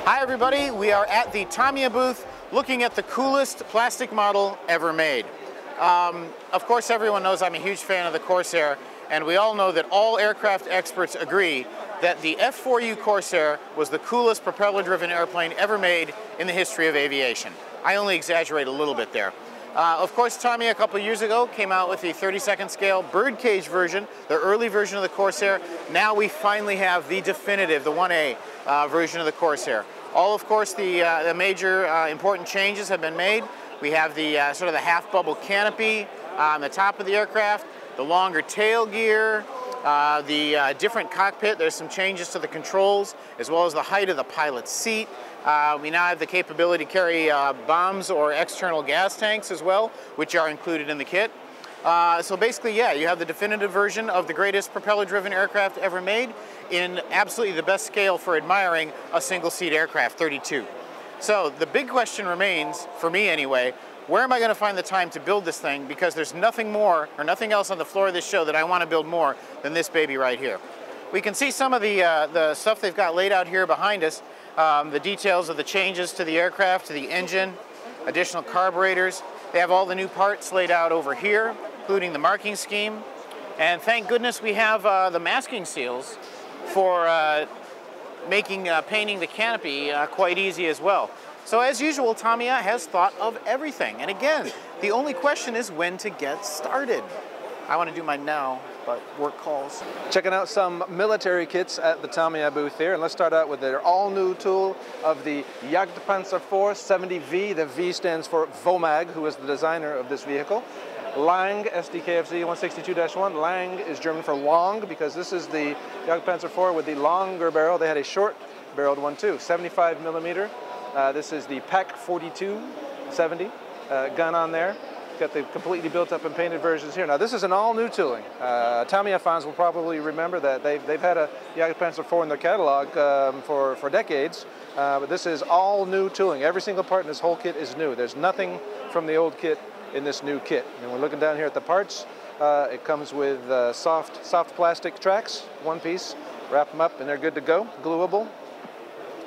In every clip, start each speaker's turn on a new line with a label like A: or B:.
A: Hi everybody, we are at the Tamiya booth looking at the coolest plastic model ever made. Of course everyone knows I'm a huge fan of the Corsair, and we all know that all aircraft experts agree that the F4U Corsair was the coolest propeller-driven airplane ever made in the history of aviation. I only exaggerate a little bit there. Of course, Tamiya a couple years ago came out with the 32nd scale birdcage version, the early version of the Corsair. Now we finally have the definitive, the 1A version of the Corsair. All, of course, the major important changes have been made. We have the sort of the half bubble canopy on the top of the aircraft, the longer tail gear, the different cockpit. There's some changes to the controls, as well as the height of the pilot's seat. We now have the capability to carry bombs or external gas tanks as well, which are included in the kit. So basically, yeah, you have the definitive version of the greatest propeller-driven aircraft ever made in absolutely the best scale for admiring a single-seat aircraft, 32. So the big question remains, for me anyway, where am I going to find the time to build this thing? Because there's nothing more or nothing else on the floor of this show that I want to build more than this baby right here. We can see some of the stuff they've got laid out here behind us, the details of the changes to the aircraft, to the engine, additional carburetors. They have all the new parts laid out over here, including the marking scheme. And thank goodness we have the masking seals for making painting the canopy quite easy as well. So as usual, Tamiya has thought of everything. And again, the only question is when to get started. I want to do mine now, but work calls.
B: Checking out some military kits at the Tamiya booth here, and let's start out with their all-new tool of the Jagdpanzer IV 70V. The V stands for Vomag, who is the designer of this vehicle. Lang SDKFZ 162-1. Lang is German for long, because this is the Jagdpanzer IV with the longer barrel. They had a short-barreled one too, 75 millimeter. This is the PAC 42-70 gun on there. Got the completely built up and painted versions here. Now this is an all-new tooling. Tamiya fans will probably remember that they've had a Jagdpanzer IV in their catalog for decades, but this is all new tooling. Every single part in this whole kit is new. There's nothing from the old kit in this new kit. And we're looking down here at the parts. It comes with soft plastic tracks, one piece. Wrap them up and they're good to go, gluable.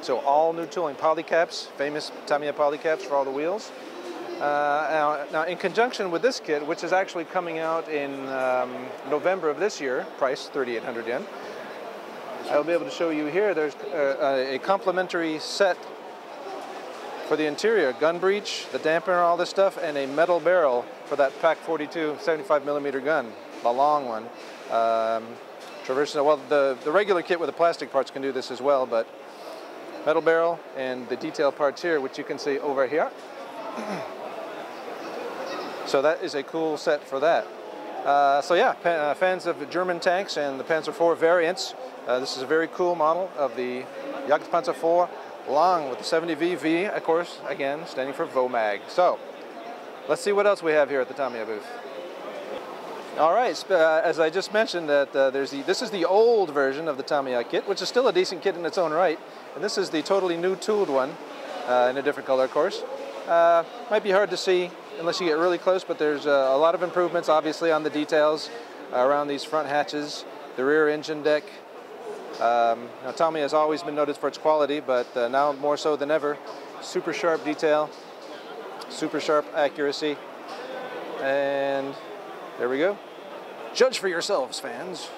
B: So all new tooling, polycaps, famous Tamiya polycaps for all the wheels. Now, in conjunction with this kit, which is actually coming out in November of this year, price 3,800 yen, I'll be able to show you here, there's a complimentary set for the interior, gun breech, the dampener, all this stuff, and a metal barrel for that PAC 42 75 millimeter gun, the long one. Well, the regular kit with the plastic parts can do this as well, but metal barrel and the detail parts here, which you can see over here. So that is a cool set for that. So yeah, fans of the German tanks and the Panzer IV variants, this is a very cool model of the Jagdpanzer IV Lang with the 70V, of course, again, standing for Vomag. So let's see what else we have here at the Tamiya booth. All right, as I just mentioned, that this is the old version of the Tamiya kit, which is still a decent kit in its own right, and this is the totally new tooled one in a different color, of course. Might be hard to see unless you get really close, but there's a lot of improvements, obviously, on the details around these front hatches, the rear engine deck. Now, Tamiya has always been noted for its quality, but now more so than ever, super sharp detail, super sharp accuracy, and there we go. Judge for yourselves, fans.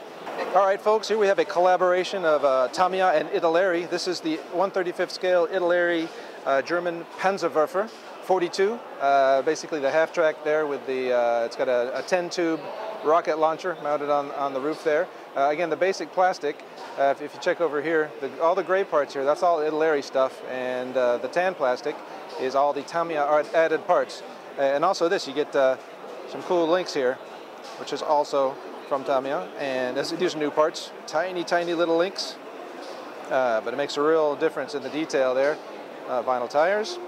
B: All right, folks, here we have a collaboration of Tamiya and Italeri. This is the 1/35th scale Italeri German Panzerwerfer 42. Basically the half track there with the, it's got a 10-tube rocket launcher mounted on the roof there. Again, the basic plastic, if you check over here, all the gray parts here, that's all Italeri stuff, and the tan plastic is all the Tamiya added parts. And also this, you get some cool links here, which is also from Tamiya, and these are new parts, tiny little links, but it makes a real difference in the detail there. Vinyl tires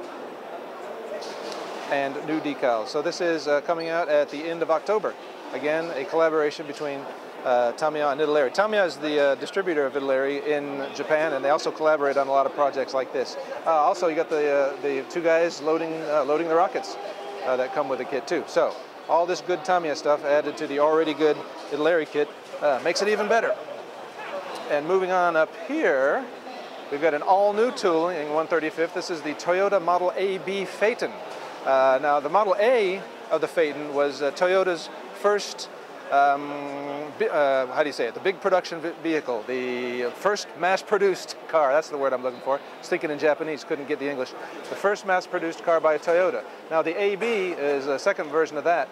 B: and new decals. So this is coming out at the end of October. Again, a collaboration between Tamiya and Italeri. Tamiya is the distributor of Italeri in Japan, and they also collaborate on a lot of projects like this. Also, you got the two guys loading the rockets that come with the kit too. So all this good Tamiya stuff added to the already good Italeri kit makes it even better. And moving on up here, we've got an all-new tooling 135th. This is the Toyota Model AB Phaeton. Now, the Model A of the Phaeton was Toyota's first, how do you say it, the big production vehicle, the first mass-produced car. That's the word I'm looking for. I was thinking in Japanese, couldn't get the English. The first mass-produced car by Toyota. Now, the AB is a second version of that.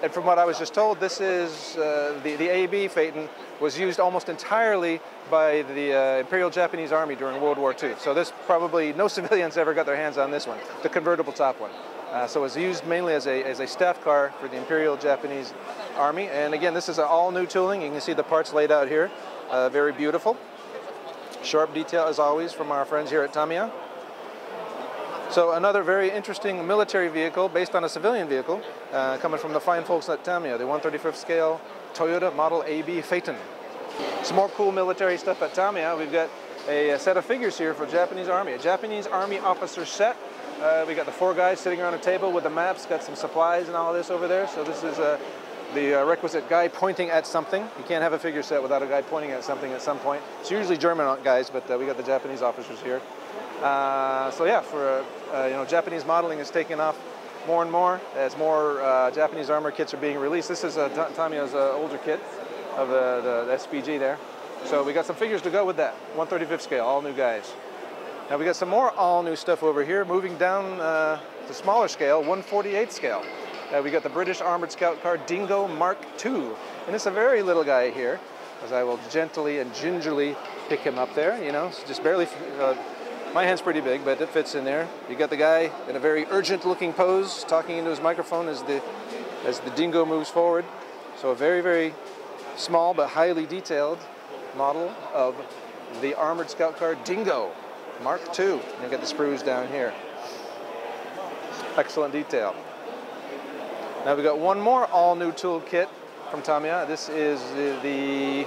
B: And from what I was just told, this is the AB Phaeton was used almost entirely by the Imperial Japanese Army during World War II. So this probably, no civilians ever got their hands on this one, the convertible top one. So it's used mainly as a staff car for the Imperial Japanese Army. And again, this is an all-new tooling. You can see the parts laid out here. Very beautiful. Sharp detail, as always, from our friends here at Tamiya. So another very interesting military vehicle based on a civilian vehicle coming from the fine folks at Tamiya, the 135th scale Toyota Model AB Phaeton. Some more cool military stuff at Tamiya. We've got a set of figures here for Japanese Army, a Japanese Army officer set. We got the 4 guys sitting around a table with the maps, got some supplies and all this over there. So this is the requisite guy pointing at something. You can't have a figure set without a guy pointing at something at some point. It's usually German guys, but we got the Japanese officers here. So yeah, for you know, Japanese modeling is taking off more and more as more Japanese armor kits are being released. This is Tamiya's older kit of the SPG there. So we got some figures to go with that. 135th scale, all new guys. Now we got some more all new stuff over here. Moving down to smaller scale, 148th scale. We got the British Armored Scout Car Dingo Mark II, and it's a very little guy here, as I will gently and gingerly pick him up there. You know, it's just barely. My hand's pretty big, but it fits in there. You got the guy in a very urgent-looking pose, talking into his microphone as the dingo moves forward. So a very, very small but highly detailed model of the Armored Scout Car Dingo Mark II. And you got the sprues down here. Excellent detail. Now we got one more all-new tool kit from Tamiya. This is the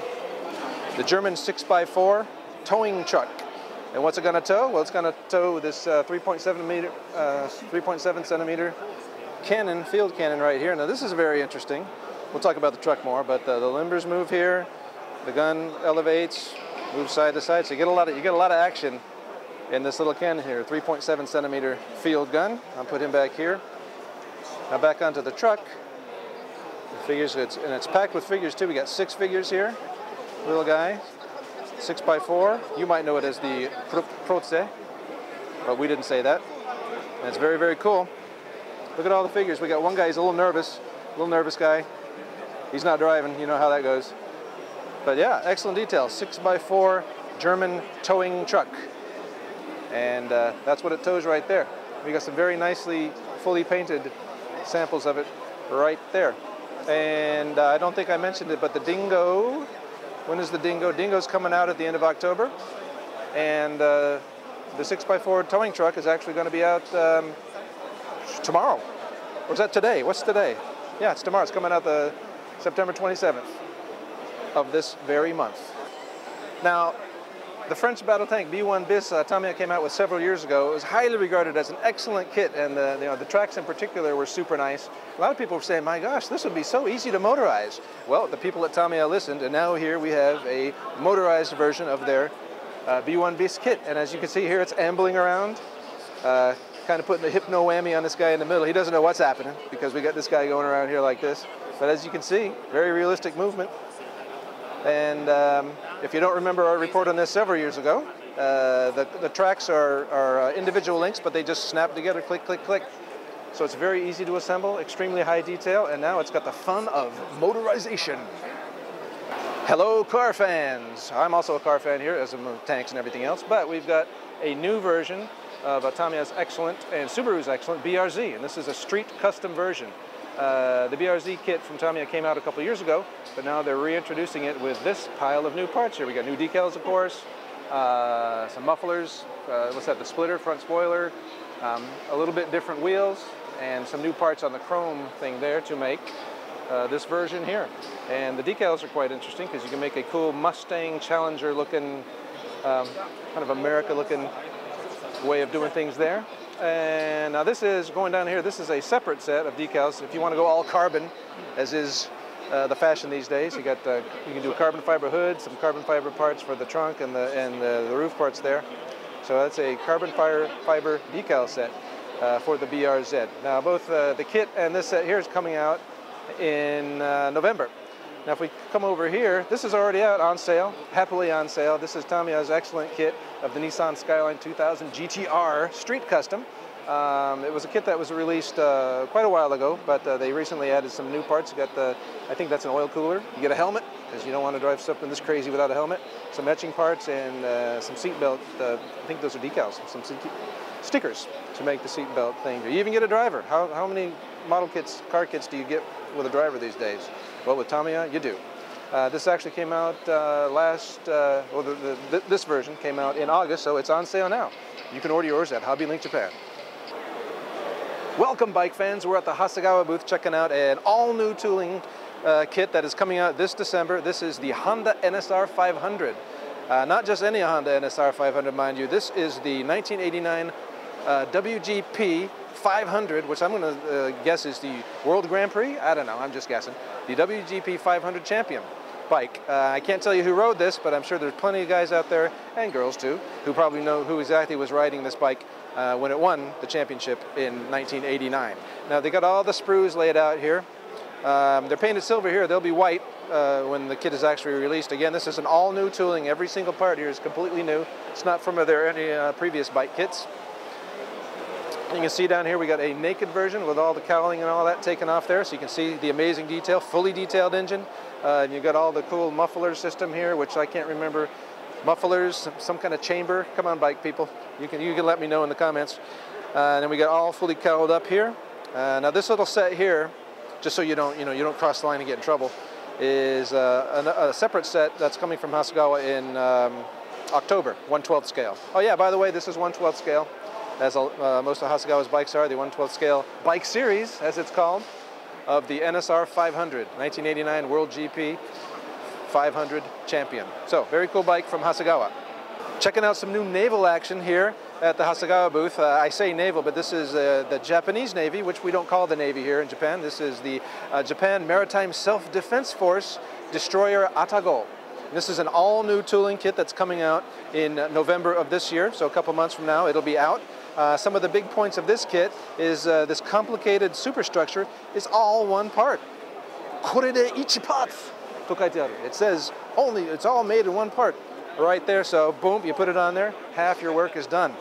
B: German 6x4 towing truck. And what's it going to tow? Well, it's going to tow this 3.7 centimeter cannon, field cannon right here. Now this is very interesting. We'll talk about the truck more, but the limbers move here, the gun elevates, moves side to side. So you get a lot of action in this little cannon here. 3.7 centimeter field gun. I'll put him back here. Now back onto the truck. The figures, and it's packed with figures too. We got 6 figures here. Little guy. 6x4, you might know it as the Proze, but we didn't say that. And it's very, very cool. Look at all the figures. We got one guy, he's a little nervous guy. He's not driving, you know how that goes. But yeah, excellent detail. 6x4 German towing truck. And that's what it tows right there. We got some very nicely, fully painted samples of it right there. And I don't think I mentioned it, but the Dingo, when is the Dingo? Dingo's coming out at the end of October, and the 6x4 towing truck is actually going to be out tomorrow. Or is that today? What's today? Yeah, it's tomorrow. It's coming out the September 27th of this very month. Now, the French battle tank B1 Bis Tamiya came out with several years ago. It was highly regarded as an excellent kit, and the tracks in particular were super nice. A lot of people were saying, my gosh, this would be so easy to motorize. Well, the people at Tamiya listened, and now here we have a motorized version of their B1 Bis kit. And as you can see here, it's ambling around, kind of putting the hypno whammy on this guy in the middle. He doesn't know what's happening because we got this guy going around here like this. But as you can see, very realistic movement. And if you don't remember our report on this several years ago, the tracks are individual links, but they just snap together, click, click, click. So it's very easy to assemble, extremely high detail, and now it's got the fun of motorization. Hello, car fans. I'm also a car fan here, as am tanks and everything else, but we've got a new version of Tamiya's excellent and Subaru's excellent BRZ, and this is a street custom version. The BRZ kit from Tamiya came out a couple years ago, but now they're reintroducing it with this pile of new parts here. We got new decals, of course, some mufflers, what's that, the splitter, front spoiler, a little bit different wheels, and some new parts on the chrome thing there to make this version here. And the decals are quite interesting because you can make a cool Mustang Challenger looking, kind of America looking way of doing things there. And now this is, going down here, this is a separate set of decals. If you want to go all carbon, as is the fashion these days. You can do a carbon fiber hood, some carbon fiber parts for the trunk and the roof parts there. So that's a carbon fiber decal set for the BRZ. Now both the kit and this set here is coming out in November. Now if we come over here, this is already out on sale, happily on sale. This is Tamiya's excellent kit of the Nissan Skyline 2000 GTR Street Custom. It was a kit that was released quite a while ago, but they recently added some new parts. You got I think that's an oil cooler. You get a helmet, because you don't want to drive something this crazy without a helmet. Some etching parts and some seat belt, I think those are decals, some stickers to make the seat belt thing. You even get a driver. How many model kits, car kits do you get with a driver these days? Well, with Tamiya, you do. This actually came out this version came out in August, so it's on sale now. You can order yours at Hobby Link Japan. Welcome, bike fans. We're at the Hasegawa booth checking out an all-new tooling kit that is coming out this December. This is the Honda NSR 500. Not just any Honda NSR 500, mind you. This is the 1989 WGP 500, which I'm going to guess is the World Grand Prix. I don't know, I'm just guessing. The WGP 500 champion bike. I can't tell you who rode this, but I'm sure there's plenty of guys out there, and girls too, who probably know who exactly was riding this bike when it won the championship in 1989. Now they got all the sprues laid out here. They're painted silver here. They'll be white when the kit is actually released. Again, this is an all-new tooling. Every single part here is completely new. It's not from any previous bike kits. You can see down here we got a naked version with all the cowling and all that taken off there, so you can see the amazing detail, fully detailed engine. And you've got all the cool muffler system here, which I can't remember. Mufflers, some kind of chamber. Come on, bike people. You can let me know in the comments. And then we got all fully cowled up here. Now this little set here, just so you don't cross the line and get in trouble, is a separate set that's coming from Hasegawa in October, 1/12 scale. Oh yeah, by the way, this is 1/12 scale, as most of Hasegawa's bikes are, the 1/12 scale bike series, as it's called, of the NSR 500, 1989 World GP 500 champion. So, very cool bike from Hasegawa. Checking out some new naval action here at the Hasegawa booth. I say naval, but this is the Japanese Navy, which we don't call the Navy here in Japan. This is the Japan Maritime Self-Defense Force Destroyer Atago. This is an all-new tooling kit that's coming out in November of this year, so a couple months from now it'll be out. Some of the big points of this kit is this complicated superstructure is all one part. これで1パーツ と書いてある. It says it's all made in one part right there, so boom, you put it on there, half your work is done.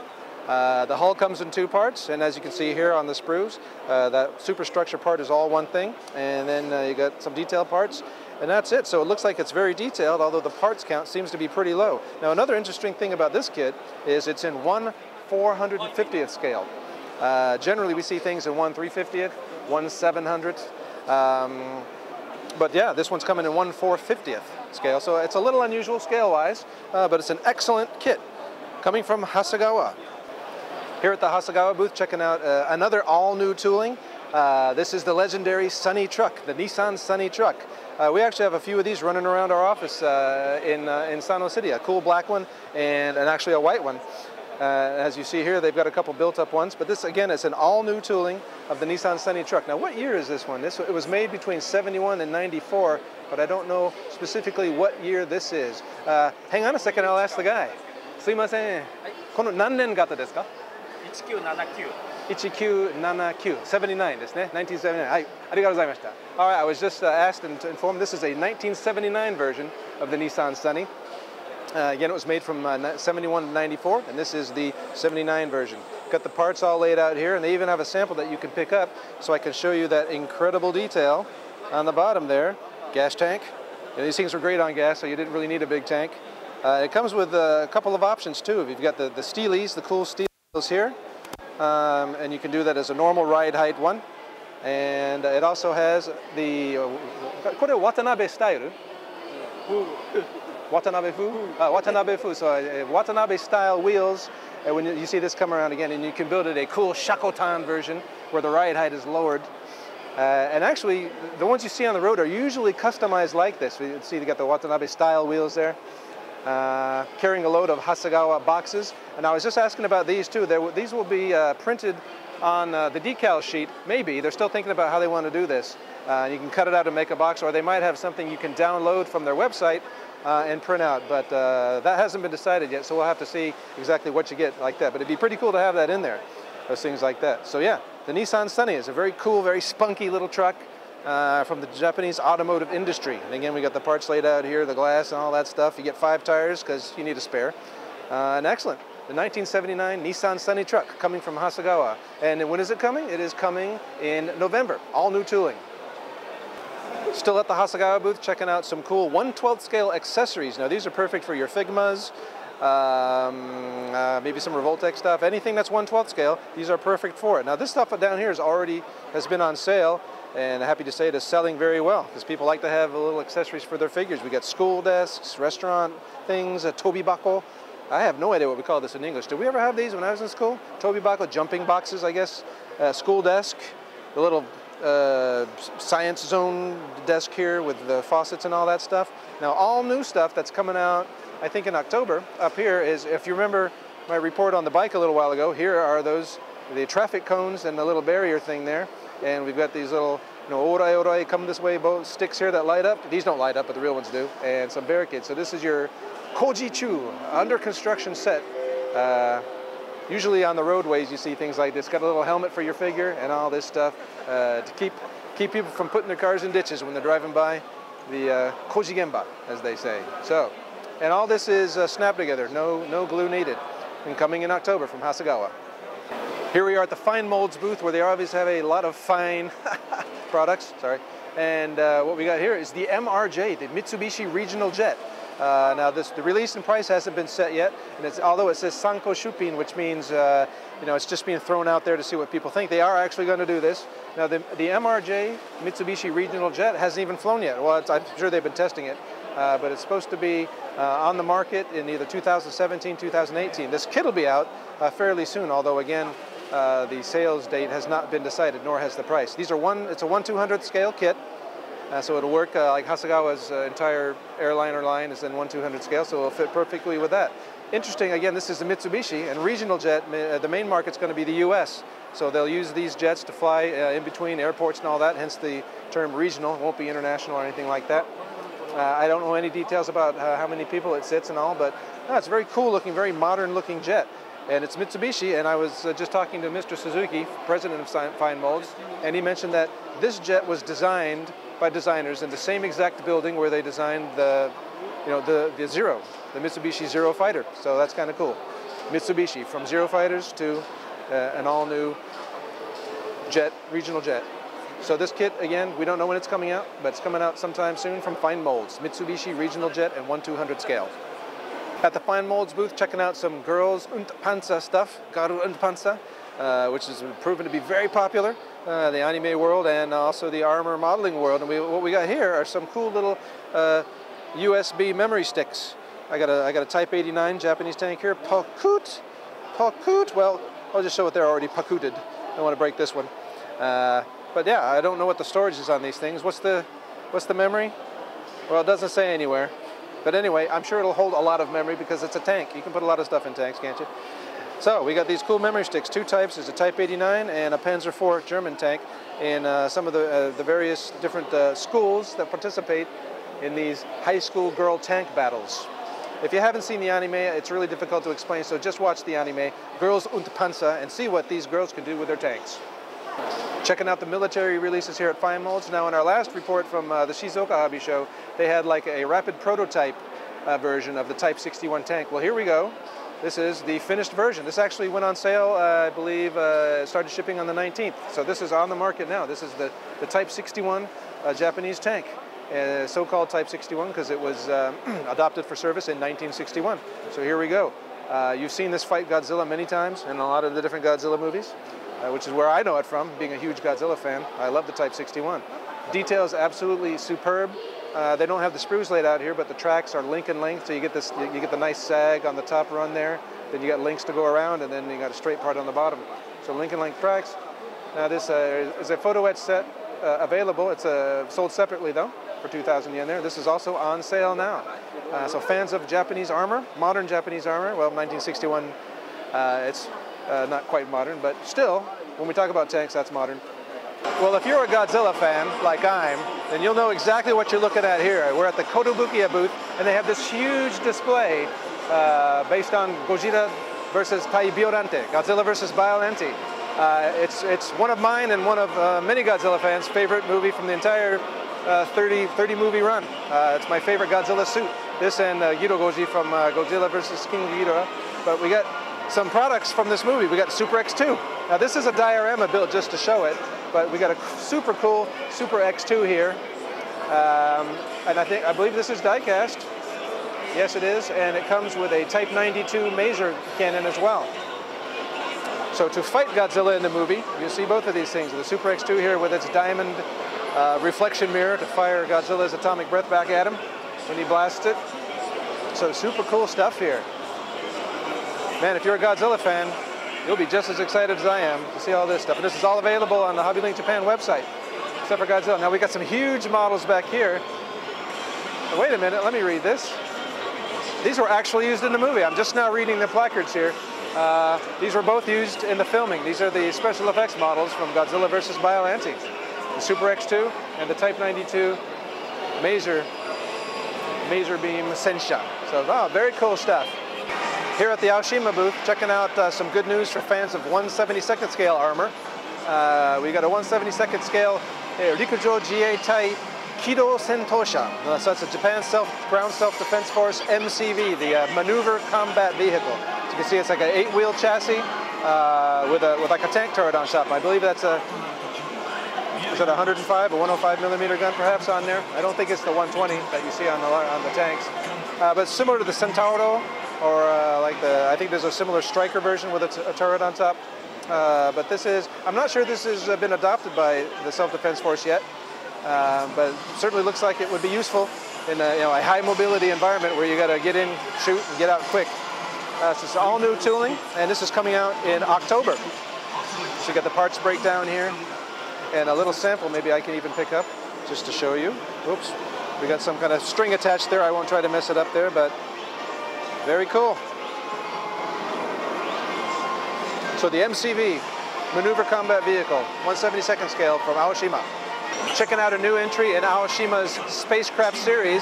B: The hull comes in two parts, and as you can see here on the sprues, that superstructure part is all one thing, and then you got some detail parts, and that's it. So it looks like it's very detailed, although the parts count seems to be pretty low. Now another interesting thing about this kit is it's in 1/450th scale. Generally we see things in 1/350th, 1/700th, but yeah, this one's coming in 1/450th scale, so it's a little unusual scale-wise, but it's an excellent kit coming from Hasegawa. Here at the Hasegawa booth, checking out another all-new tooling. This is the legendary Sunny truck, the Nissan Sunny truck. We actually have a few of these running around our office in Sano City, a cool black one and actually a white one. As you see here, they've got a couple built-up ones, but this, again, is an all-new tooling of the Nissan Sunny truck. Now, what year is this one? It was made between 71 and 94, but I don't know specifically what year this is. Hang on a second, I'll ask the guy. すいません。この何年型ですか? 1979 79ですね 1979 はいありがとうございました All right, I was just asked and informed this is a 1979 version of the Nissan Sunny. Again, it was made from 71 to 94, and this is the 79 version. Got the parts all laid out here, and they even have a sample that you can pick up, so I can show you that incredible detail on the bottom there. Gas tank. These things are great on gas, so you didn't really need a big tank. It comes with a couple of options too. You've got the Steelies, the cool Steelies here, and you can do that as a normal ride height one. And it also has the これWatanabe style. Watanabe Fu? Watanabe Fu. So Watanabe style wheels. And when you see this come around again, and you can build it a cool Shakotan version where the ride height is lowered. And actually, the ones you see on the road are usually customized like this. You see they got the Watanabe style wheels there. Carrying a load of Hasegawa boxes. And I was just asking about these too. These will be printed on the decal sheet. Maybe. They're still thinking about how they want to do this. You can cut it out and make a box, or they might have something you can download from their website and print out, but that hasn't been decided yet, so we'll have to see exactly what you get like that. But it'd be pretty cool to have that in there, those things like that. So yeah, the Nissan Sunny is a very cool, very spunky little truck from the Japanese automotive industry. And again, we got the parts laid out here, the glass and all that stuff. You get 5 tires because you need a spare. And excellent. The 1979 Nissan Sunny truck coming from Hasegawa. And when is it coming? It is coming in November. All new tooling. Still at the Hasegawa booth, checking out some cool 1/12 scale accessories. Now these are perfect for your Figmas, maybe some Revoltech stuff, anything that's 1/12 scale, these are perfect for it. Now this stuff down here has been on sale, and happy to say it is selling very well, because people like to have little accessories for their figures. We got school desks, restaurant things, a tobibako. I have no idea what we call this in English. Did we ever have these when I was in school? Tobibako, jumping boxes, I guess. School desk, the little science zone desk here with the faucets and all that stuff. Now all new stuff that's coming out, I think in October, up here is, if you remember my report on the bike a little while ago, here are the traffic cones and the little barrier thing there. And we've got these little, orai orai, come this way, both sticks here that light up. These don't light up, but the real ones do. And some barricades. So this is your Kojichu, under construction set. Usually on the roadways you see things like this. Got a little helmet for your figure and all this stuff to keep people from putting their cars in ditches when they're driving by. The Koji Gemba, as they say. So, and all this is snapped together, no glue needed. And coming in October from Hasegawa. Here we are at the Fine Molds booth, where they obviously have a lot of fine products, sorry. And what we got here is the MRJ, the Mitsubishi Regional Jet. Now the release and price hasn't been set yet, and although it says Sanko Shupin, which means it's just being thrown out there to see what people think, they are actually going to do this. Now the MRJ Mitsubishi Regional Jet hasn't even flown yet. Well, I'm sure they've been testing it, but it's supposed to be on the market in either 2017, 2018. This kit will be out fairly soon, although again, the sales date has not been decided, nor has the price. It's a 1/200th scale kit. So it'll work like Hasegawa's entire airliner line is in 1/200 scale, so it'll fit perfectly with that. Interesting, again, this is the Mitsubishi, and regional jet, the main market's going to be the US. So they'll use these jets to fly in between airports and all that, hence the term regional. It won't be international or anything like that. I don't know any details about how many people it sits and all, but it's a very cool looking, very modern looking jet. And it's Mitsubishi, and I was just talking to Mr. Suzuki, president of Fine Molds, and he mentioned that this jet was designed by designers in the same exact building where they designed the Zero, the Mitsubishi Zero fighter. So that's kind of cool. Mitsubishi, from Zero fighters to an all-new jet, regional jet. So this kit, again, we don't know when it's coming out, but it's coming out sometime soon from Fine Molds. Mitsubishi Regional Jet and 1/200 scale. At the Fine Molds booth, checking out some girls und Panzer stuff, Garu und Panzer, which has proven to be very popular, the anime world and also the armor modeling world. And what we got here are some cool little USB memory sticks. I got a Type 89 Japanese tank here, Pakut. Well, I'll just show what they're already pakuted. I don't want to break this one. But yeah, I don't know what the storage is on these things. What's the memory? Well, it doesn't say anywhere. But anyway, I'm sure it'll hold a lot of memory because it's a tank. You can put a lot of stuff in tanks, can't you? So we got these cool memory sticks, 2 types. There's a Type 89 and a Panzer IV German tank, and some of the various different schools that participate in these high school girl tank battles. If you haven't seen the anime, it's really difficult to explain, so just watch the anime, Girls und Panzer, and see what these girls can do with their tanks. Checking out the military releases here at Fine Molds. Now in our last report from the Shizuoka Hobby Show, they had like a rapid prototype version of the Type 61 tank. Well, here we go. This is the finished version. This actually went on sale, I believe, started shipping on the 19th. So this is on the market now. This is the Type 61 Japanese tank. So-called Type 61 because it was adopted for service in 1961. So here we go. You've seen this fight Godzilla many times in a lot of the different Godzilla movies, which is where I know it from, being a huge Godzilla fan. I love the Type 61. Details absolutely superb. They don't have the sprues laid out here, but the tracks are Lincoln length, so you get the nice sag on the top run there. Then you got links to go around, and then you got a straight part on the bottom. So Lincoln length tracks. Now this is a photo etch set available. It's sold separately though for 2,000 yen there. This is also on sale now. So fans of Japanese armor, modern Japanese armor, well, 1961, it's not quite modern, but still, when we talk about tanks, that's modern. Well, if you're a Godzilla fan, like then you'll know exactly what you're looking at here. We're at the Kotobukiya booth, and they have this huge display based on Gojira versus Tai Biorante, Godzilla versus Biollante. It's one of mine and one of many Godzilla fans' favorite movie from the entire 30 movie run. It's my favorite Godzilla suit. This and Girogoji from Godzilla versus King Ghidorah. But we got some products from this movie. We got Super X2. Now this is a diorama built just to show it, but we got a super cool Super X2 here. And I believe this is die-cast. Yes, it is, and it comes with a Type 92 Maser cannon as well. So to fight Godzilla in the movie, you see both of these things. The Super X2 here with its diamond reflection mirror to fire Godzilla's atomic breath back at him when he blasts it. So super cool stuff here. Man, if you're a Godzilla fan, you'll be just as excited as I am to see all this stuff. And this is all available on the HobbyLink Japan website, except for Godzilla. Now we got some huge models back here. Wait a minute, let me read this. These were actually used in the movie. I'm just now reading the placards here. These were both used in the filming. These are the special effects models from Godzilla versus Biollante. The Super X2 and the Type 92 Maser Beam Sensha. So, very cool stuff. Here at the Aoshima booth, checking out some good news for fans of 1/72nd scale armor. We got a 1/72nd scale Rikujo Jieitai Kido Sentosha. So that's a Japan Ground Self-Defense Force MCV, the Maneuver Combat Vehicle. As you can see, it's like an 8-wheel chassis with like a tank turret on top. I believe that's is that a 105, a 105 millimeter gun perhaps on there? I don't think it's the 120 that you see on the tanks. But similar to the Centauro, or I think there's a similar Striker version with a turret on top. But this is, I'm not sure this has been adopted by the Self-Defense Force yet, but certainly looks like it would be useful in a high mobility environment where you got to get in, shoot, and get out quick. This is all new tooling, and this is coming out in October. So you got the parts breakdown here, and a little sample maybe I can even pick up just to show you. Oops, we got some kind of string attached there. I won't try to mess it up there, but very cool. So the MCV, Maneuver Combat Vehicle, 1/72nd scale from Aoshima. Checking out a new entry in Aoshima's spacecraft series.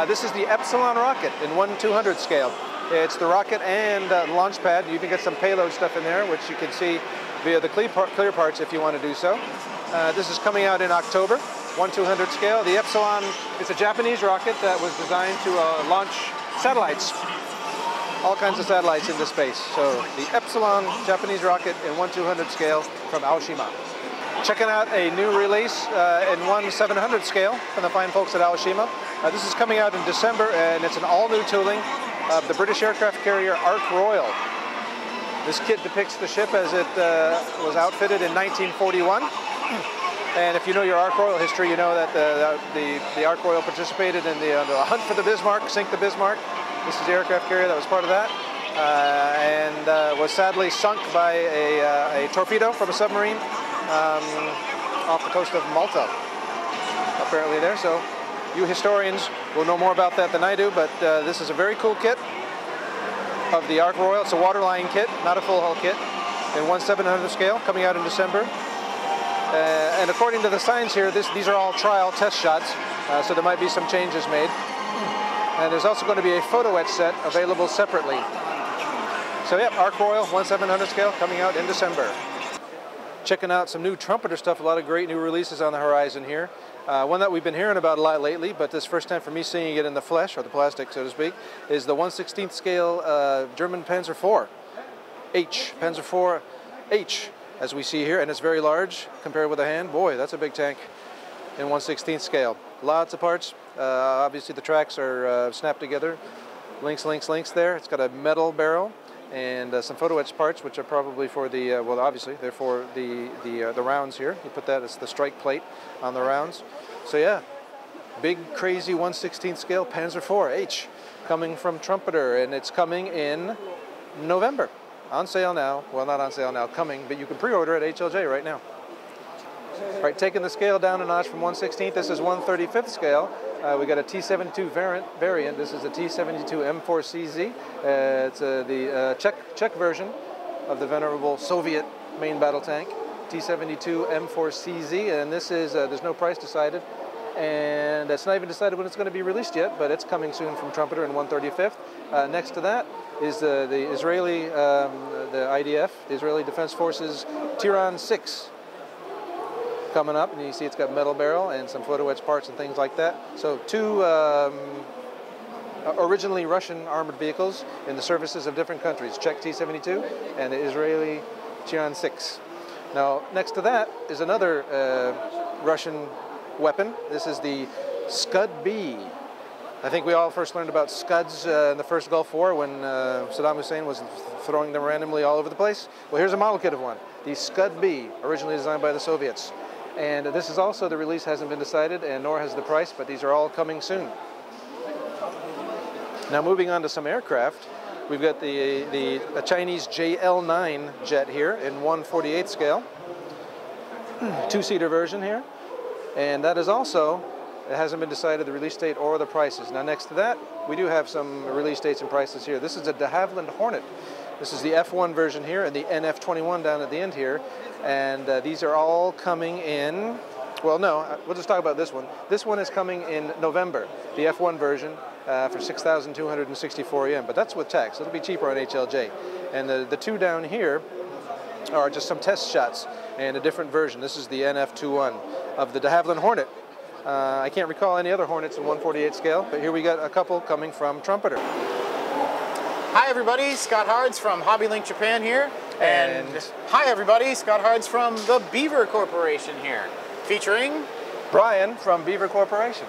B: This is the Epsilon rocket in 1/200 scale. It's the rocket and launch pad. You can get some payload stuff in there, which you can see via the clear parts if you want to do so. This is coming out in October, 1/200 scale. The Epsilon is a Japanese rocket that was designed to launch satellites. All kinds of satellites into space. So the Epsilon Japanese rocket in 1/200 scale from Aoshima. Checking out a new release in 1/700 scale from the fine folks at Aoshima. This is coming out in December, and it's an all-new tooling of the British aircraft carrier Ark Royal. This kit depicts the ship as it was outfitted in 1941. And if you know your Ark Royal history, you know that the Ark Royal participated in the hunt for the Bismarck, sink the Bismarck. This is the aircraft carrier that was part of that, and was sadly sunk by a torpedo from a submarine off the coast of Malta, apparently there. So you historians will know more about that than I do, but this is a very cool kit of the Ark Royal. It's a waterline kit, not a full hull kit, in 1/700 scale, coming out in December. And according to the signs here, these are all trial test shots, so there might be some changes made. And there's also going to be a photo etch set available separately. So yeah, Ark Royal, 1/700 scale, coming out in December. Checking out some new trumpeter stuff, a lot of great new releases on the horizon here. One that we've been hearing about a lot lately, but this first time for me seeing it in the flesh, or the plastic, so to speak, is the 1/16 scale German Panzer IV H, Panzer IV H, as we see here, and it's very large compared with a hand. Boy, that's a big tank in 1/16 scale. Lots of parts. Obviously the tracks are snapped together. Links there. It's got a metal barrel and some photo etch parts, which are probably for the, well, obviously they're for the rounds here. You put that as the strike plate on the rounds. So yeah, big crazy 1/16 scale Panzer IV H coming from Trumpeter, and it's coming in November. On sale now. Well, not on sale now, coming, but you can pre-order at HLJ right now. All right, taking the scale down a notch from 1/16, this is 1/35 scale. We got a T-72 variant. This is a T-72 M4CZ. It's the Czech version of the venerable Soviet main battle tank. T72 M4CZ, and this is, there's no price decided, and it's not even decided when it's going to be released yet, but it's coming soon from Trumpeter in 135th. Next to that is the Israeli, the IDF, the Israeli Defense Forces Tiran 6 coming up, and you see it's got metal barrel and some photo etch parts and things like that. So two originally Russian armored vehicles in the services of different countries, Czech T72 and the Israeli Tiran 6. Now, next to that is another Russian weapon. This is the Scud-B. I think we all first learned about Scuds in the first Gulf War when Saddam Hussein was throwing them randomly all over the place. Well, here's a model kit of one, the Scud-B, originally designed by the Soviets. And this is also, the release hasn't been decided, and nor has the price, but these are all coming soon. Now, moving on to some aircraft, we've got the Chinese JL9 jet here in 1/48 scale, two-seater version here, and that is also, it hasn't been decided the release date or the prices. Now, next to that, we do have some release dates and prices here. This is a de Havilland Hornet. This is the F1 version here and the NF21 down at the end here, and these are all coming in. Well, no, we'll just talk about this one. This one is coming in November, the F1 version, for 6,264 yen, but that's with tax. It'll be cheaper on HLJ. And the two down here are just some test shots and a different version. This is the NF21 of the de Havilland Hornet. I can't recall any other Hornets in 1/48 scale, but here we got a couple coming from Trumpeter.
A: Hi everybody, Scott Hards from HobbyLink Japan here. And hi everybody, Scott Hards from the Beaver Corporation here. Featuring
B: Brian from Beaver Corporation.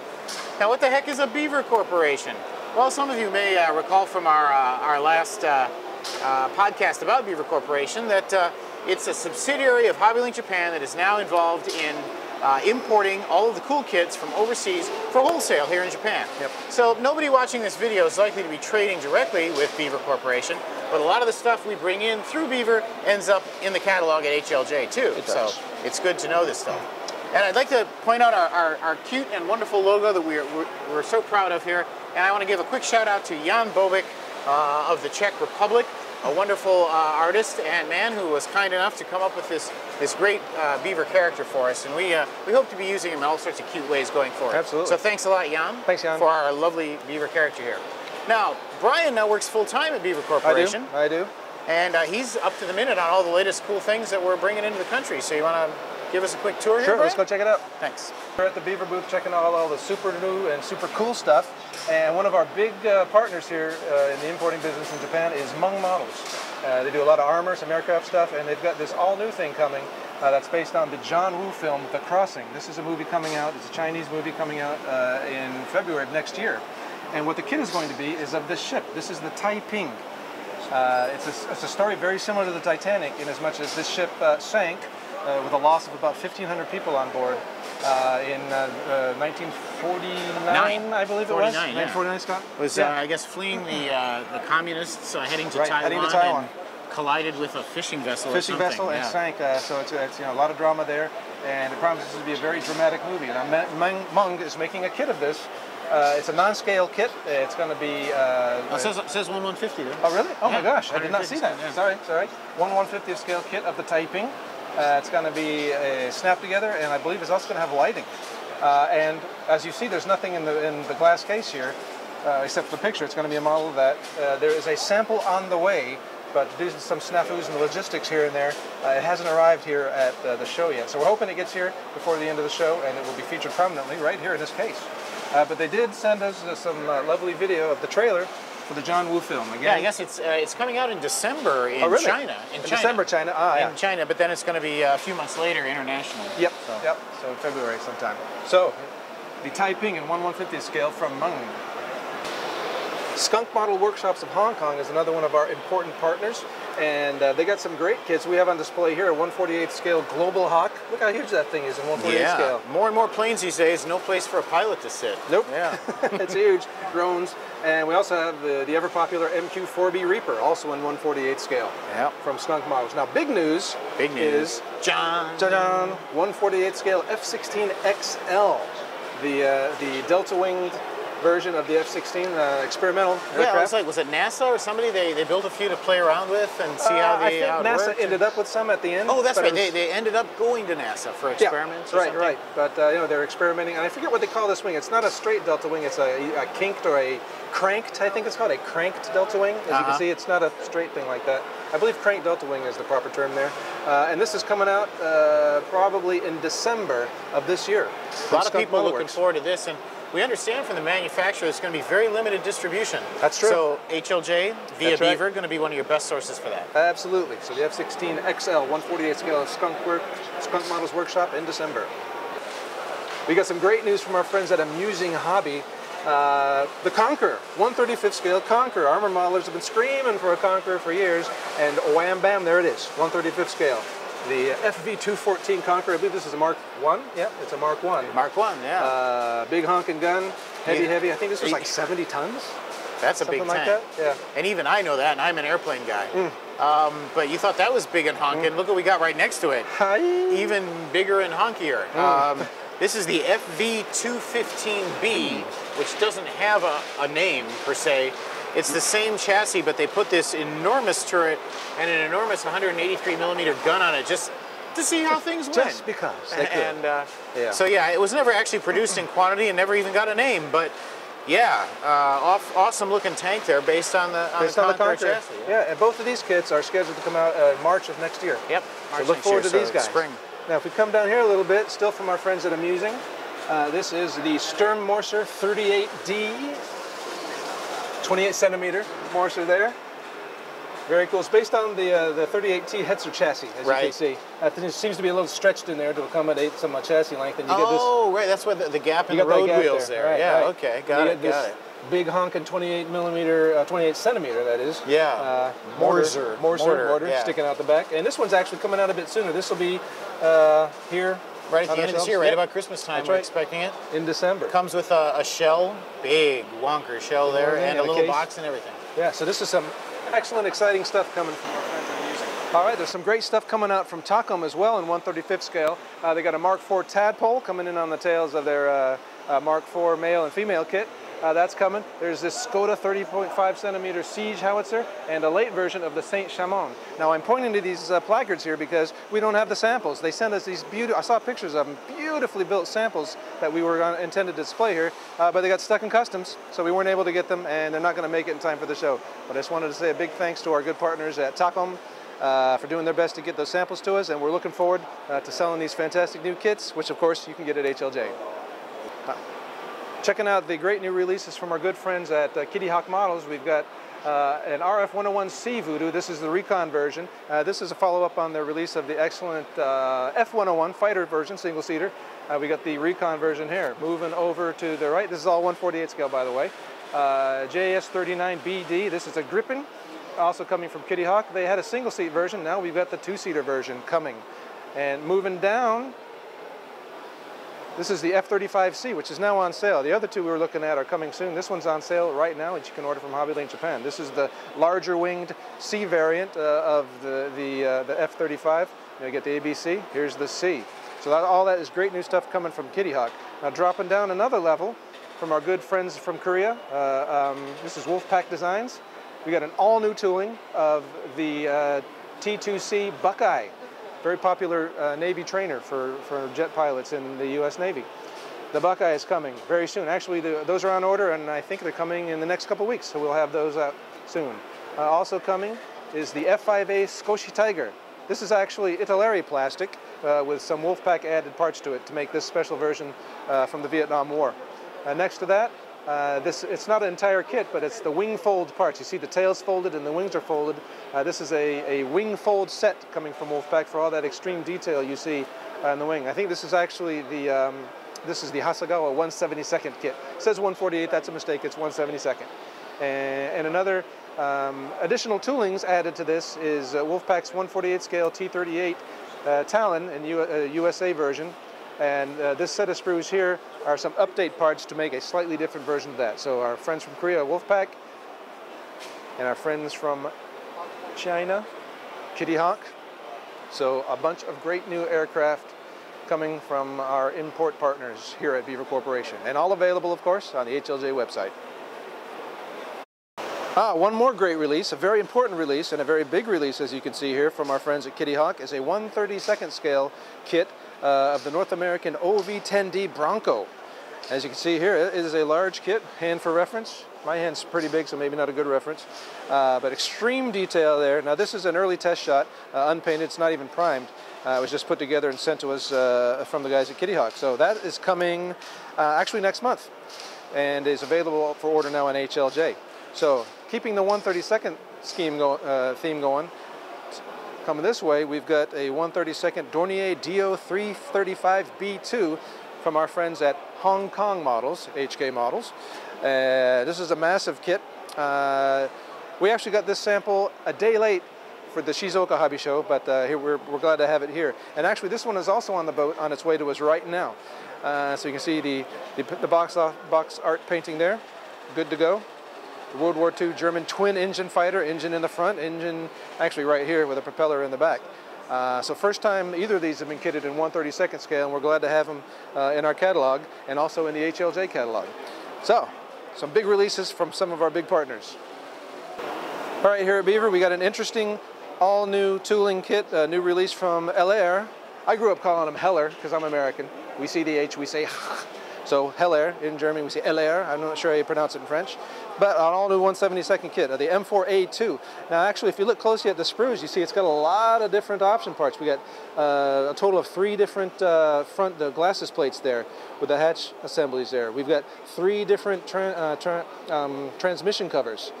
A: Now, what the heck is a Beaver Corporation? Well, some of you may recall from our last podcast about Beaver Corporation that it's a subsidiary of HobbyLink Japan that is now involved in importing all of the cool kits from overseas for wholesale here in Japan.
B: Yep.
A: So nobody watching this video is likely to be trading directly with Beaver Corporation, but a lot of the stuff we bring in through Beaver ends up in the catalog at HLJ too. So it's good to know this stuff. And I'd like to point out our cute and wonderful logo that we're so proud of here. And I want to give a quick shout out to Jan Bobek of the Czech Republic, a wonderful artist and man who was kind enough to come up with this great Beaver character for us. And we hope to be using him in all sorts of cute ways going forward.
B: Absolutely.
A: So thanks a lot, Jan.
B: Thanks, Jan.
A: For our lovely Beaver character here. Now, Brian now works full-time at Beaver Corporation.
B: I do.
A: And he's up to the minute on all the latest cool things that we're bringing into the country. So you want to give us a quick tour here,
B: Sure,
A: Brian?
B: let's go check it out.
A: Thanks.
B: We're at the Beaver booth checking out all the super new and super cool stuff. And one of our big partners here in the importing business in Japan is Mung Models. They do a lot of armor, some aircraft stuff, and they've got this all-new thing coming that's based on the John Woo film, The Crossing. This is a movie coming out, it's a Chinese movie coming out in February of next year. And what the kit is going to be is of this ship. This is the Taiping. It's a story very similar to the Titanic in as much as this ship sank with a loss of about 1,500 people on board in 1949, I believe it was. 1949, Scott?
A: Was, I guess, fleeing the communists heading to Taiwan.
B: Heading to Taiwan.
A: And collided with a fishing vessel
B: Fishing vessel and sank, so it's a lot of drama there, and it promises to be a very dramatic movie. And Mung is making a kit of this. It's a non-scale kit. It's going to be...
A: it says 1/150 though.
B: Oh, really? Oh,
A: yeah,
B: my gosh. I did not see that.
A: Yeah.
B: Sorry. 1/150th scale kit of the Taiping. It's going to be snapped together, and I believe it's also going to have lighting. And as you see, there's nothing in the glass case here, except for the picture. It's going to be a model that there is a sample on the way, but due to some snafus and logistics here and there, it hasn't arrived here at the show yet. So we're hoping it gets here before the end of the show, and it will be featured prominently right here in this case. But they did send us some lovely video of the trailer for the John Woo film. Again,
A: yeah, I guess it's coming out in December in China. In China.
B: December, China.
A: In China, but then it's going to be a few months later internationally.
B: Yep. So February sometime. So the Taiping in 1/150th scale from Mung. Skunk Model Workshops of Hong Kong is another one of our important partners, and they got some great kits. We have on display here a 1/48th scale Global Hawk. Look how huge that thing is in 1/48th scale.
A: More and more planes these days, no place for a pilot to sit.
B: Nope.
A: Yeah.
B: It's huge. Drones. And we also have the ever-popular MQ-4B Reaper, also in 1/48th scale.
A: Yep.
B: From Skunk Models. Now, big news is...
A: John.
B: 1/48th scale F-16XL. The delta-winged version of the F-16 experimental aircraft.
A: Yeah, was it NASA or somebody? They built a few to play around with and see how
B: I think NASA
A: worked.
B: ended up with some at the end.
A: Oh, that's right. They ended up going to NASA for experiments.
B: Yeah, right. But you know, they're experimenting, and I forget what they call this wing. It's not a straight delta wing. It's a kinked or a cranked. I think it's called a cranked delta wing. As you can see, it's not a straight thing like that. I believe cranked delta wing is the proper term there. And this is coming out probably in December of this year.
A: A lot of people looking forward to this, and we understand from the manufacturer it's going to be very limited distribution.
B: That's true.
A: So HLJ via Beaver going to be one of your best sources for that.
B: Absolutely. So the F-16 XL 148 scale Skunk Models Workshop in December. We got some great news from our friends at Amusing Hobby. The Conqueror, 135th scale Conqueror. Armor modelers have been screaming for a Conqueror for years, and wham bam, there it is, 135th scale. The FV214 Conqueror, I believe this is a Mark 1. Yep, it's a Mark 1.
A: Mark 1, yeah.
B: Big honking gun, heavy. I think this was like 70 tons.
A: That's a big tank.
B: Something like that, yeah.
A: And even I know that, and I'm an airplane guy. But you thought that was big and honking. Look what we got right next to it.
B: Hi.
A: Even bigger and honkier. This is the FV215B, which doesn't have a name per se. It's the same chassis, but they put this enormous turret and an enormous 183 millimeter gun on it just to see how things went.
B: Just because they could.
A: And so yeah, it was never actually produced in quantity and never even got a name, but yeah, awesome looking tank there based on the Conqueror chassis.
B: Yeah, and both of these kits are scheduled to come out March of next year.
A: Yep.
B: So look forward to these guys.
A: Spring.
B: Now, if we come down here a little bit, still from our friends at Amusing, this is the Sturmmorser 38D, 28 centimeter Morser there. Very cool. It's based on the 38T Hetzer chassis, as you can see. It seems to be a little stretched in there to accommodate some chassis length. And you get this,
A: right. That's where the gap in the road wheels there.
B: Right,
A: yeah,
B: right.
A: Okay. Got it.
B: Big honking 28 centimeter, that is.
A: Yeah.
B: Mortar
A: yeah.
B: sticking out the back. And this one's actually coming out a bit sooner. This will be here.
A: Right at the end of this year, right about Christmas time, we're expecting it.
B: In December.
A: Comes with a shell, big wonker shell there, and a little box and everything.
B: Yeah, so this is some excellent, exciting stuff coming from our friends at Amusing. All right, there's some great stuff coming out from Takom as well in 135th scale. They got a Mark IV Tadpole coming in on the tails of their Mark IV male and female kit. That's coming. There's this Skoda 30.5 centimeter Siege howitzer and a late version of the Saint Chamond. Now I'm pointing to these placards here because we don't have the samples. They sent us these I saw pictures of them, beautifully built samples that we were intended to display here, but they got stuck in customs, so we weren't able to get them, and they're not going to make it in time for the show. But I just wanted to say a big thanks to our good partners at Takom for doing their best to get those samples to us, and we're looking forward to selling these fantastic new kits, which of course you can get at HLJ. Checking out the great new releases from our good friends at Kitty Hawk Models. We've got an RF-101C Voodoo. This is the Recon version. This is a follow-up on the release of the excellent F-101 fighter version, single-seater. We got the Recon version here. Moving over to the right, this is all 148 scale, by the way. JS39BD, this is a Gripen, also coming from Kitty Hawk. They had a single-seat version. Now we've got the two-seater version coming. And moving down, this is the F-35C, which is now on sale. The other two we were looking at are coming soon. This one's on sale right now, which you can order from Hobby Lane Japan. This is the larger winged C variant of the F-35. You get the ABC, here's the C. So all that is great new stuff coming from Kitty Hawk. Now dropping down another level from our good friends from Korea. This is Wolfpack Designs. We got an all-new tooling of the T2C Buckeye. Very popular Navy trainer for jet pilots in the U.S. Navy. The Buckeye is coming very soon. Actually, those are on order, and I think they're coming in the next couple weeks, so we'll have those out soon. Also coming is the F5A Scotia Tiger. This is actually Italeri plastic with some Wolfpack added parts to it to make this special version from the Vietnam War. Next to that, it's not an entire kit, but it's the wing fold parts. You see the tails folded and the wings are folded. This is a wing fold set coming from Wolfpack for all that extreme detail you see on the wing. I think this is actually the Hasegawa 172nd kit. It says 148, that's a mistake, it's 172nd. And another additional toolings added to this is Wolfpack's 148 scale T38 Talon in USA version. And this set of screws here are some update parts to make a slightly different version of that. So our friends from Korea, Wolfpack, and our friends from China, Kitty Hawk. So a bunch of great new aircraft coming from our import partners here at Beaver Corporation. And all available, of course, on the HLJ website. One more great release, a very important release and a very big release, as you can see here from our friends at Kitty Hawk, is a 1/32 scale kit of the North American OV10D Bronco. As you can see here, it is a large kit, hand for reference. My hand's pretty big, so maybe not a good reference, but extreme detail there. Now this is an early test shot, unpainted, it's not even primed. It was just put together and sent to us from the guys at Kitty Hawk. So that is coming actually next month and is available for order now on HLJ. So keeping the 1/32 theme going, coming this way, we've got a 1/32 Dornier DO 335B2 from our friends at Hong Kong Models, HK Models. This is a massive kit. We actually got this sample a day late for the Shizuoka Hobby Show, but here we're glad to have it here. And actually this one is also on the boat on its way to us right now. So you can see the box art painting there, good to go. The World War II German twin engine fighter, engine in the front, engine actually right here with a propeller in the back. So first time either of these have been kitted in 1/32 scale, and we're glad to have them in our catalog and also in the HLJ catalog. So, some big releases from some of our big partners. All right, here at Beaver, we got an interesting all-new tooling kit, a new release from Heller. I grew up calling them Heller because I'm American. We see the H, we say so Heller. In German, we say Heller. I'm not sure how you pronounce it in French. But an all-new 1/72 kit, the M4A2. Now, actually, if you look closely at the sprues, you see it's got a lot of different option parts. We got a total of 3 different front glasses plates there with the hatch assemblies there. We've got 3 different transmission covers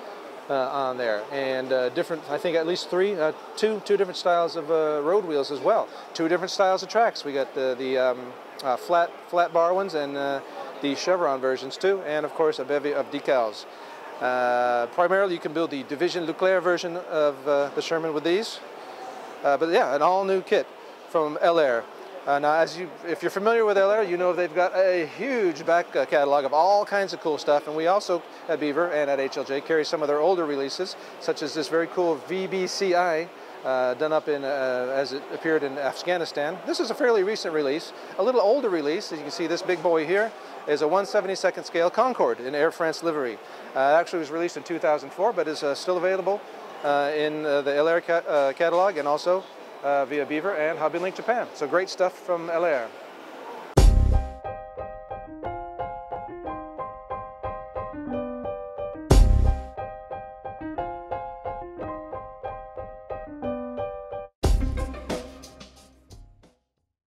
B: on there, and different, I think at least two different styles of road wheels as well. 2 different styles of tracks. We got the flat bar ones and the chevron versions too, and of course a bevy of decals. Primarily you can build the Division Leclerc version of the Sherman with these, but yeah, an all new kit from Heller. Now, if you're familiar with Heller, you know they've got a huge back catalog of all kinds of cool stuff, and we also at Beaver and at HLJ carry some of their older releases, such as this very cool VBCI done up in as it appeared in Afghanistan. This is a fairly recent release. A little older release, as you can see, this big boy here is a 1/72 scale Concorde in Air France livery. It actually was released in 2004, but is still available in the Heller catalog and also via Beaver and Hobby Link Japan. So great stuff from Heller.